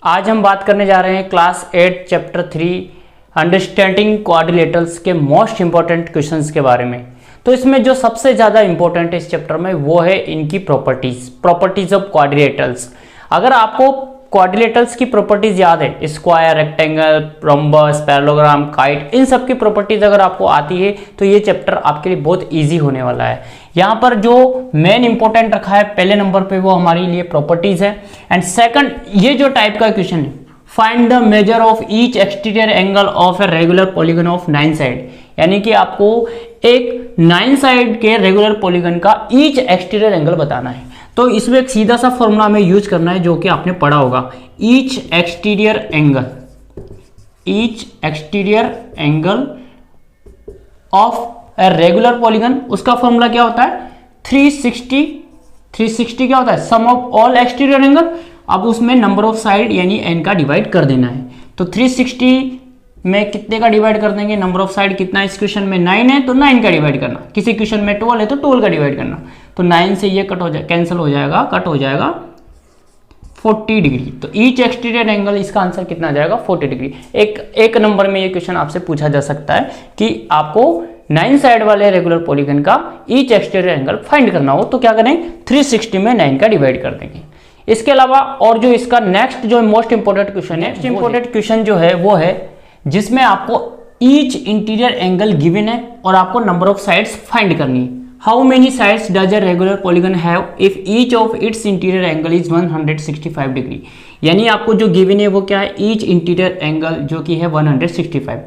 आज हम बात करने जा रहे हैं क्लास 8 चैप्टर 3 अंडरस्टैंडिंग क्वाड्रिलेटरल्स के मोस्ट इंपॉर्टेंट क्वेश्चंस के बारे में। तो इसमें जो सबसे ज़्यादा इंपॉर्टेंट है इस चैप्टर में वो है इनकी प्रॉपर्टीज ऑफ क्वाड्रिलेटरल्स। अगर आपको क्वाड्रिलेटरल्स की प्रॉपर्टीज याद है, square, rectangle, rhombus, parallelogram, kite, इन सब की प्रॉपर्टीज अगर आपको आती है तो ये चैप्टर आपके लिए बहुत इजी होने वाला है। यहाँ पर जो मेन इंपॉर्टेंट रखा है पहले नंबर पे वो हमारे लिए प्रॉपर्टीज है। एंड सेकंड, ये जो टाइप का क्वेश्चन है, find the measure of each exterior angle of a regular polygon of 9 side, यानी कि आपको एक 9 साइड के रेगुलर पॉलीगन का ईच एक्सटीरियर एंगल बताना है। तो इसमें एक सीधा सा फॉर्मूला हमें यूज करना है जो कि आपने पढ़ा होगा, each exterior angle of a regular polygon, उसका फॉर्मूला क्या होता है 360 क्या होता है, सम ऑफ ऑल एक्सटीरियर एंगल। अब उसमें नंबर ऑफ साइड यानी n का डिवाइड कर देना है। तो 360 में कितने का डिवाइड कर देंगे, नंबर ऑफ साइड कितना, इस क्वेश्चन में 9 है तो 9 का डिवाइड करना, किसी क्वेश्चन में 12 है तो 12 का डिवाइड करना। तो 9 से ये कट हो जाएगा 40 डिग्री। तो ईच एक्सटीरियर एंगल, इसका आंसर कितना आ जाएगा 40 डिग्री। एक नंबर में ये क्वेश्चन आपसे पूछा जा सकता है कि आपको 9 साइड वाले रेगुलर पॉलीगन का ईच एक्सटीरियर एंगल फाइंड करना हो तो क्या करें, 360 में 9 का डिवाइड कर देंगे। इसके अलावा और जो इसका नेक्स्ट जो मोस्ट इंपोर्टेंट क्वेश्चन है, इंपोर्टेंट क्वेश्चन जो है वो है जिसमें आपको ईच इंटीरियर एंगल गिवन है और आपको नंबर ऑफ साइड्स फाइंड करनी है। How many sides does a regular polygon have if each of its interior angle is 165 degree, यानी आपको जो गिवन है वो क्या है, ईच इंटीरियर एंगल जो कि है 165।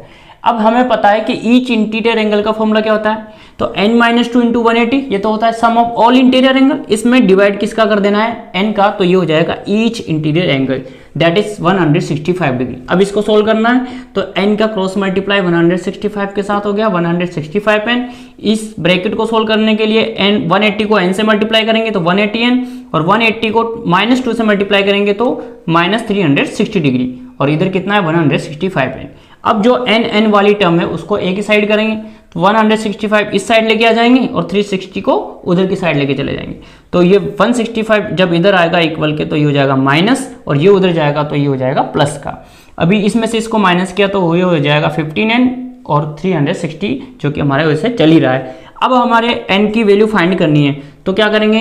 अब हमें पता है कि ईच इंटीरियर एंगल का फॉर्मूला क्या होता है, तो n-2 इंटू 180, ये तो होता है सम ऑफ ऑल इंटीरियर एंगल। इसमें डिवाइड किसका कर देना है, n का, तो ये हो जाएगा each interior angle that is 165 degree. अब इसको सोल्व करना है तो n का क्रॉस मल्टीप्लाई 165 के साथ हो गया 165n। इस ब्रैकेट को सोल्व करने के लिए n 180 को n से मल्टीप्लाई करेंगे तो 180n, और 180 को -2 से मल्टीप्लाई करेंगे तो -360 डिग्री, और इधर कितना है 165n। अब जो n वाली टर्म है उसको एक ही साइड करेंगे तो 165 इस साइड लेके आ जाएंगे और 360 को उधर की साइड लेके चले जाएंगे। तो ये 165 जब इधर आएगा इक्वल के तो ये हो जाएगा माइनस, और ये उधर जाएगा तो ये हो जाएगा प्लस का। अभी इसमें से इसको माइनस किया तो ये हो जाएगा 15n और 360 जो कि हमारे वैसे चल ही रहा है। अब हमारे n की वैल्यू फाइंड करनी है तो क्या करेंगे,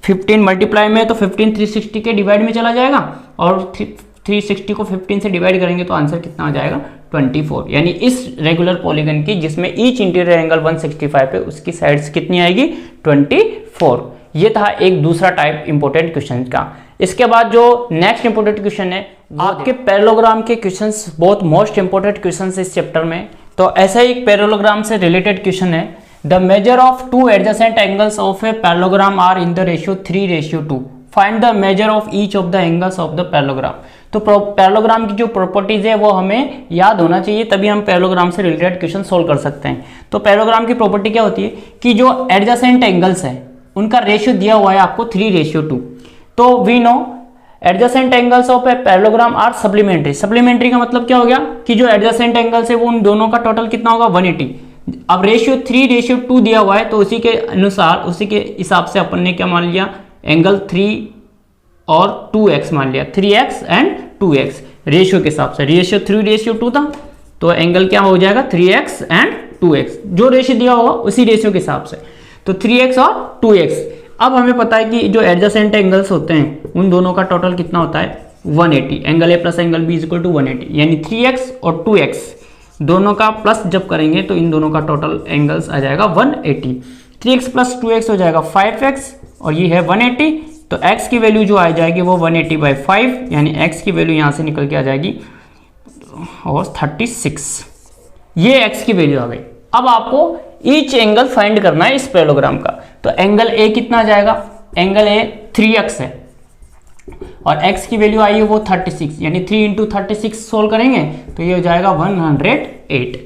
15 मल्टीप्लाई में तो 15 360 के डिवाइड में चला जाएगा, और 360 को 15 से डिवाइड करेंगे तो आंसर कितना आ जाएगा 24। यानी इस रेगुलर पॉलीगन की जिसमें ईच इंटीरियर एंगल 165 है उसकी साइड्स कितनी आएगी 24। ये था एक दूसरा टाइप इंपॉर्टेंट क्वेश्चन का। इसके बाद जो नेक्स्ट इंपॉर्टेंट क्वेश्चन है, आपके पैरेललोग्राम के क्वेश्चंस बहुत मोस्ट इंपॉर्टेंट क्वेश्चंस इस चैप्टर में। तो ऐसा ही पैरेललोग्राम से रिलेटेड क्वेश्चन है, the measure of 2 adjacent angles of a parallelogram are in the ratio 3:2, find the measure of each of the angles of the parallelogram. तो parallelogram की जो प्रॉपर्टीज है वो हमें याद होना चाहिए, तभी हम पैरेललोग्राम से रिलेटेड क्वेश्चन सोल्व कर सकते हैं। तो पैरेललोग्राम की प्रॉपर्टी क्या होती है कि जो एडजेसेंट एंगल्स है उनका रेशियो दिया हुआ है आपको 3:2। तो we know adjacent angles of a parallelogram are supplementary. Supplementary का मतलब क्या हो गया कि जो एडजेसेंट एंगल्स है वो उन दोनों का टोटल कितना होगा 180। अब रेशियो 3:2 दिया हुआ है तो उसी के अनुसार, उसी के हिसाब से अपन ने क्या मान लिया, एंगल 3 और 2x मान लिया, 3x एंड 2x रेशियो के हिसाब से। रेशियो 3:2 था तो एंगल क्या हो जाएगा 3x एंड 2x, जो रेशियो दिया होगा उसी रेशियो के हिसाब से, तो 3x और 2x। अब हमें पता है कि जो एडजेसेंट एंगल्स होते हैं उन दोनों का टोटल कितना होता है 180। Angle a plus angle b equal to 180, यानी 3x और 2x दोनों का प्लस जब करेंगे तो इन दोनों का टोटल एंगल्स आ जाएगा 180। 3x प्लस 2x हो जाएगा 5x और ये है 180। तो x की वैल्यू जो आ जाएगी वो 180/5, यानी x की वैल्यू यहाँ से निकल के आ जाएगी और 36। ये x की वैल्यू आ गई। अब आपको ईच एंगल फाइंड करना है इस पैरेललोग्राम का। तो एंगल a कितना आ जाएगा, एंगल a 3x है और x की वैल्यू आई है वो 36, यानी 3 इंटू 36 सोल्व करेंगे तो ये हो जाएगा 108।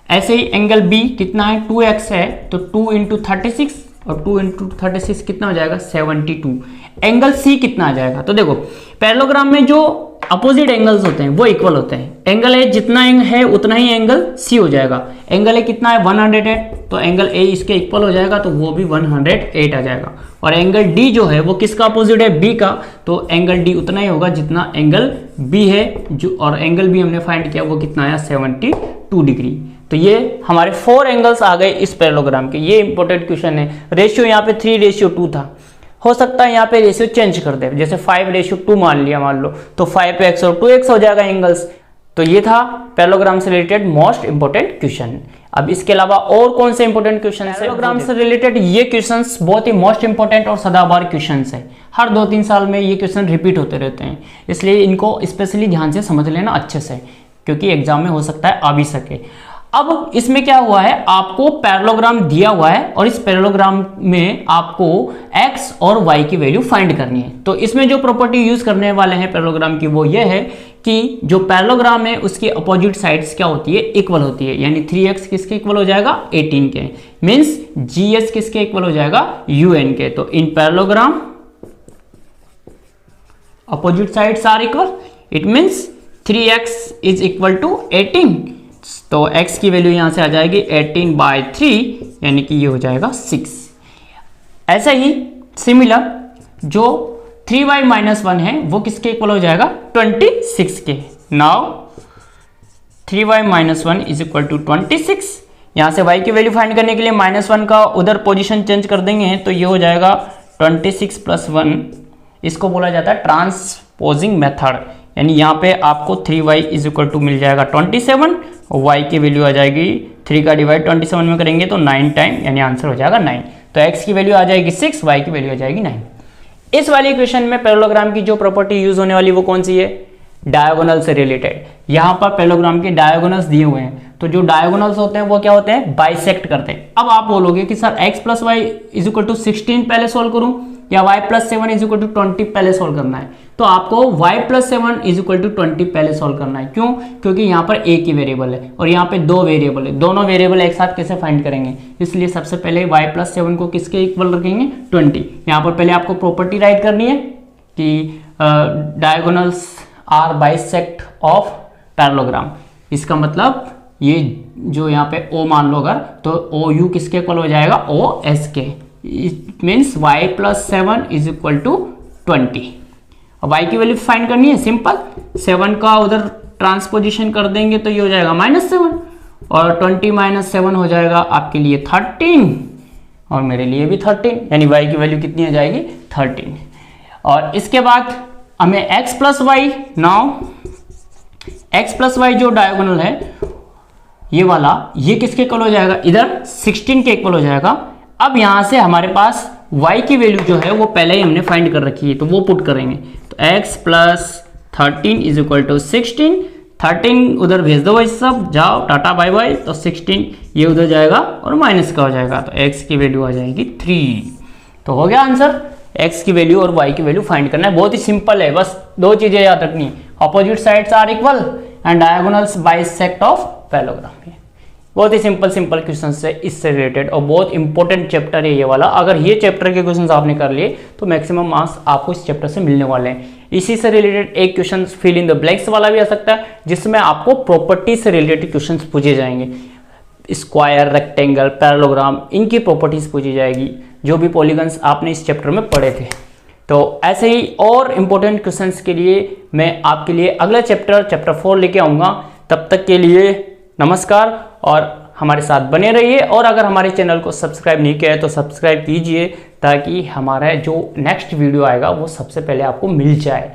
ऐसे ही एंगल b कितना है 2x है, तो 2 इंटू 36 और 2 इंटू 36 कितना हो जाएगा 72। एंगल सी कितना आ जाएगा, तो देखो पैरेललोग्राम में जो अपोजिट एंगल्स होते हैं वो इक्वल होते हैं। एंगल ए जितना है उतना ही एंगल सी हो जाएगा। एंगल ए कितना है 100 है, तो एंगल ए इसके इक्वल हो जाएगा, तो वो भी 108 आ जाएगा। और एंगल डी जो है वो किसका अपोजिट है, बी का, तो एंगल डी उतना ही होगा जितना एंगल बी है, जो और एंगल बी हमने फाइंड किया वो कितना आया 72 डिग्री। तो ये हमारे 4 एंगल्स आ गए इस पैरेललोग्राम के। ये इंपॉर्टेंट क्वेश्चन है। रेशियो यहाँ पे 3:2 था, हो सकता है यहाँ पे रेशियो चेंज कर दे, जैसे 5:2 मान लिया, मान लो तो 5x और 2x हो जाएगा एंगल्स। तो ये था पैरेललोग्राम से रिलेटेड मोस्ट इंपोर्टेंट क्वेश्चन। अब इसके अलावा और कौन से इंपोर्टेंट क्वेश्चन है पैरेललोग्राम से रिलेटेड? ये क्वेश्चंस बहुत ही मोस्ट इंपोर्टेंट और सदाबहार क्वेश्चंस है। हर 2-3 साल में ये क्वेश्चन रिपीट होते रहते हैं, इसलिए इनको स्पेशली ध्यान से समझ लेना अच्छे से, क्योंकि एग्जाम में हो सकता है आ भी सके। अब इसमें क्या हुआ है, आपको पैरेललोग्राम दिया हुआ है और इस पैरेललोग्राम में आपको x और y की वैल्यू फाइंड करनी है। तो इसमें जो प्रॉपर्टी यूज करने वाले हैं पैरेललोग्राम की वो ये है कि जो पैरेललोग्राम है उसकी अपोजिट साइड्स क्या होती है, इक्वल होती है। यानी 3x किसके इक्वल हो जाएगा 18 के, मीन्स GS किसके इक्वल हो जाएगा UN के। तो in parallelogram opposite sides are equal, it means 3x is equal to 18। तो x की वैल्यू यहां से आ जाएगी 18/3, यानी कि ये हो जाएगा 6। ऐसा ही सिमिलर जो 3y-1 है वो किसके इक्वल हो जाएगा 26 के। Now 3y-1 is equal to 26। यहां से y की वैल्यू फाइंड करने के लिए -1 का उधर पोजीशन चेंज कर देंगे, तो ये हो जाएगा 26 + 1। इसको बोला जाता है ट्रांसपोजिंग मेथड, यानी यहाँ पे आपको 3y इज इक्वल टू मिल जाएगा 27 और y की वैल्यू आ जाएगी 3 का डिवाइड 27 में करेंगे तो 9 टाइम, यानी आंसर हो जाएगा 9। तो x की वैल्यू आ जाएगी 6, y की वैल्यू आ जाएगी 9। इस वाली इक्वेशन में पैरेललोग्राम की जो प्रॉपर्टी यूज होने वाली वो कौन सी है, डायगोनल से रिलेटेड। यहाँ पर पैरेललोग्राम के डायगोनल्स दिए हुए हैं, तो जो डायगोनल्स होते हैं वो क्या होते हैं, बाइसेक्ट करते हैं। अब आप बोलोगे कि sir x + y is equal to 16 पहले सोल्व करूं या y + 7 इज इक्वल टू 20 पहले सोल्व करना है? तो आपको y + 7 इज इक्वल टू 20 पहले सोल्व करना है। क्यों? क्योंकि यहाँ पर एक ही वेरिएबल है और यहाँ पे 2 वेरिएबल है, दोनों वेरिएबल एक साथ कैसे फाइंड करेंगे? इसलिए सबसे पहले y + 7 को किसके इक्वल रखेंगे 20। यहाँ पर पहले आपको प्रॉपर्टी राइट करनी है कि diagonals are bisect of parallelogram. इसका मतलब ये जो यहाँ पे O मान लो अगर, तो OU किसके इक्वल हो जाएगा OS के। It means y + 7 is equal to 20। अब y की वैल्यू फाइंड करनी है, सिंपल 7 का उधर ट्रांसपोजिशन कर देंगे तो ये हो जाएगा -7 और 20 - 7 हो जाएगा आपके लिए 13 और मेरे लिए भी 13, यानी y की वैल्यू कितनी आ जाएगी 13। और इसके बाद हमें x + y, now x + y जो डायगोनल है ये वाला, ये किसके इक्वल हो जाएगा, इधर 16 के इक्वल हो जाएगा। अब यहां से हमारे पास y की वैल्यू जो है वो पहले ही हमने फाइंड कर रखी है, तो वो पुट करेंगे। तो x + 13 इज इक्वल टू 16, 13 उधर भेज दो भाई सब, जाओ टाटा बाय बाय। तो 16 ये उधर जाएगा और माइनस का हो जाएगा, तो x की वैल्यू आ जाएगी 3। तो हो गया आंसर। x की वैल्यू और y की वैल्यू फाइंड करना है, बहुत ही सिंपल है, बस 2 चीजें याद रखनी, opposite sides are equal and diagonals bisect of parallelogram. बहुत ही सिंपल क्वेश्चंस है इससे रिलेटेड और बहुत इंपॉर्टेंट चैप्टर है ये वाला। अगर ये चैप्टर के क्वेश्चंस आपने कर लिए तो मैक्सिमम मार्क्स आपको इस चैप्टर से मिलने वाले हैं। इसी से रिलेटेड एक question fill in the blanks वाला भी आ सकता है, जिसमें आपको प्रॉपर्टी से रिलेटेड क्वेश्चंस पूछे जाएंगे। स्क्वायर, रेक्टेंगल, पैरेललोग्राम, इनकी प्रॉपर्टीज पूछी जाएगी, जो भी पॉलीगन्स आपने इस चैप्टर में पढ़े थे। तो ऐसे ही और इंपॉर्टेंट क्वेश्चंस के लिए मैं आपके लिए अगला चैप्टर 4 लेके आऊँगा। तब तक के लिए नमस्कार और हमारे साथ बने रहिए। और अगर हमारे चैनल को सब्सक्राइब नहीं किया है तो सब्सक्राइब कीजिए, ताकि हमारा जो नेक्स्ट वीडियो आएगा वो सबसे पहले आपको मिल जाए।